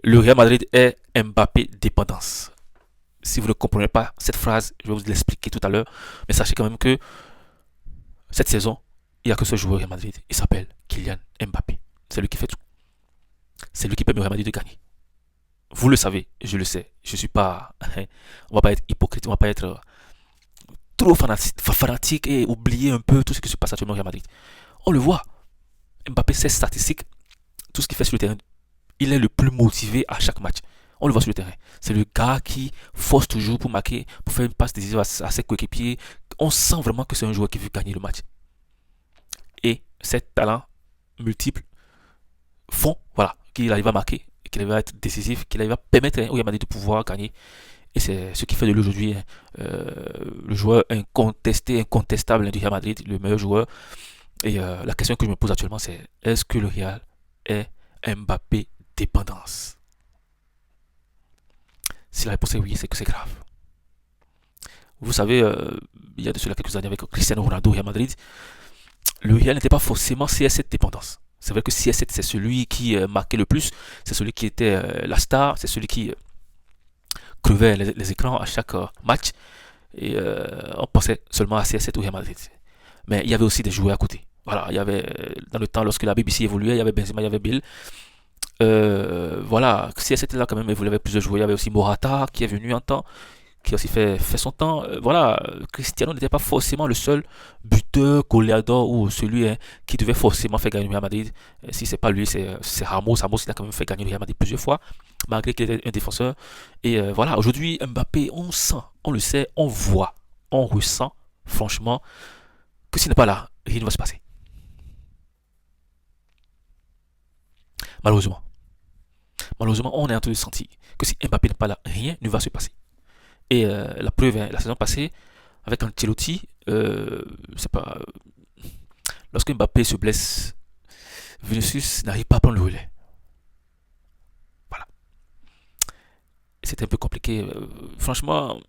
Le Real Madrid est Mbappé dépendance. Si vous ne comprenez pas cette phrase, je vais vous l'expliquer tout à l'heure. Mais sachez quand même que cette saison, il n'y a que ce joueur au Real Madrid. Il s'appelle Kylian Mbappé. C'est lui qui fait tout. C'est lui qui permet au Real Madrid de gagner. Vous le savez, je le sais. Je suis pas. On va pas être hypocrite, on va pas être trop fanatique et oublier un peu tout ce qui se passe actuellement au Real Madrid. On le voit. Mbappé, ses statistiques, tout ce qu'il fait sur le terrain, il est le plus motivé à chaque match. On le voit sur le terrain. C'est le gars qui force toujours pour marquer, pour faire une passe décisive à ses coéquipiers. On sent vraiment que c'est un joueur qui veut gagner le match. Et ses talents multiples font voilà, qu'il arrive à marquer, qu'il arrive à être décisif, qu'il arrive à permettre au Real Madrid de pouvoir gagner. Et c'est ce qui fait de lui aujourd'hui le joueur incontesté, incontestable du Real Madrid, le meilleur joueur. Et la question que je me pose actuellement, c'est est-ce que le Real est Mbappé dépendance? Si la réponse est oui, c'est que c'est grave. Vous savez, il y a de cela quelques années avec Cristiano Ronaldo au Real Madrid, le Real n'était pas forcément CR7 dépendance. C'est vrai que CR7, c'est celui qui marquait le plus, c'est celui qui était la star, c'est celui qui crevait les écrans à chaque match. Et on pensait seulement à CR7 au Real Madrid. Mais il y avait aussi des joueurs à côté. Voilà, il y avait dans le temps lorsque la BBC évoluait, il y avait Benzema, il y avait Bill. Voilà, CR7 là quand même évoluait avec plusieurs joueurs. Il y avait aussi Morata qui est venu en temps, qui a aussi fait son temps. Voilà, Cristiano n'était pas forcément le seul buteur, goleador ou celui qui devait forcément faire gagner le Real Madrid. Si c'est pas lui, c'est Ramos. Ramos, il a quand même fait gagner le Real Madrid plusieurs fois, malgré qu'il était un défenseur. Et voilà, aujourd'hui, Mbappé, on sent, on le sait, on voit, on ressent, franchement, que s'il n'est pas là, rien ne va se passer. Malheureusement. Malheureusement, on est en train de sentir que si Mbappé n'est pas là, rien ne va se passer. Et la preuve, la saison passée, avec Ancelotti, c'est pas. Lorsque Mbappé se blesse, Vinicius n'arrive pas à prendre le relais. Voilà. C'était un peu compliqué. Franchement,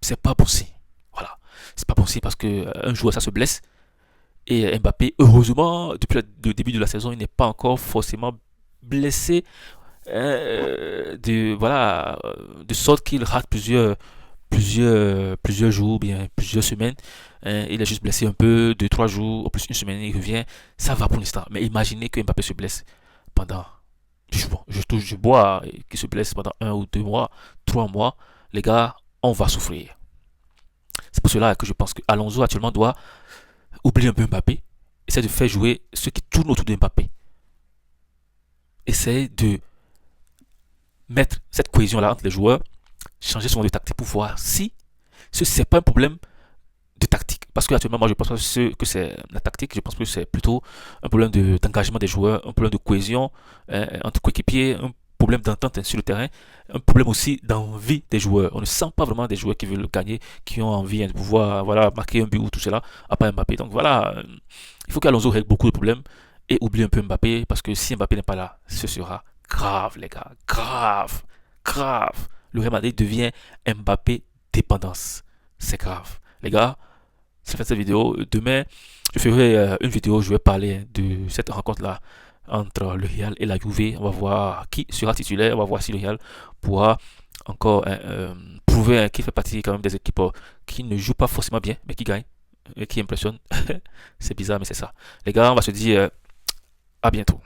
c'est pas possible. Voilà. C'est pas possible parce que un joueur, ça se blesse. Et Mbappé, heureusement, depuis le début de la saison, il n'est pas encore forcément blessé. Voilà, de sorte qu'il rate plusieurs jours, bien plusieurs semaines. Il est juste blessé un peu, 2, 3 jours, en plus une semaine, il revient. Ça va pour l'instant. Mais imaginez que Mbappé se blesse pendant. Je bois, qu'il se blesse pendant 1 ou 2 mois, 3 mois. Les gars, on va souffrir. C'est pour cela que je pense que Alonso actuellement doit oublier un peu Mbappé. Essayer de faire jouer ceux qui tournent autour de Mbappé. Essayer de mettre cette cohésion-là entre les joueurs, changer souvent de tactique pour voir si ce n'est pas un problème de tactique. Parce que actuellement, moi, je pense que c'est la tactique. Je pense que c'est plutôt un problème d'engagement des joueurs, un problème de cohésion entre coéquipiers, un problème d'entente sur le terrain, un problème aussi d'envie des joueurs. On ne sent pas vraiment des joueurs qui veulent gagner, qui ont envie de pouvoir voilà, marquer un but ou tout cela, à part Mbappé. Donc voilà, il faut qu'Alonso règle beaucoup de problèmes et oublie un peu Mbappé, parce que si Mbappé n'est pas là, ce sera grave, les gars. Grave. Grave. Le Real Madrid devient Mbappé dépendance. C'est grave. Les gars, c'est fait cette vidéo. Demain, je ferai une vidéo où je vais parler de cette rencontre-là entre le Real et la Juve. On va voir qui sera titulaire. On va voir si le Real pourra encore prouver qu'il fait partie quand même des équipes qui ne jouent pas forcément bien, mais qui gagnent et qui impressionnent. C'est bizarre, mais c'est ça. Les gars, on va se dire à bientôt.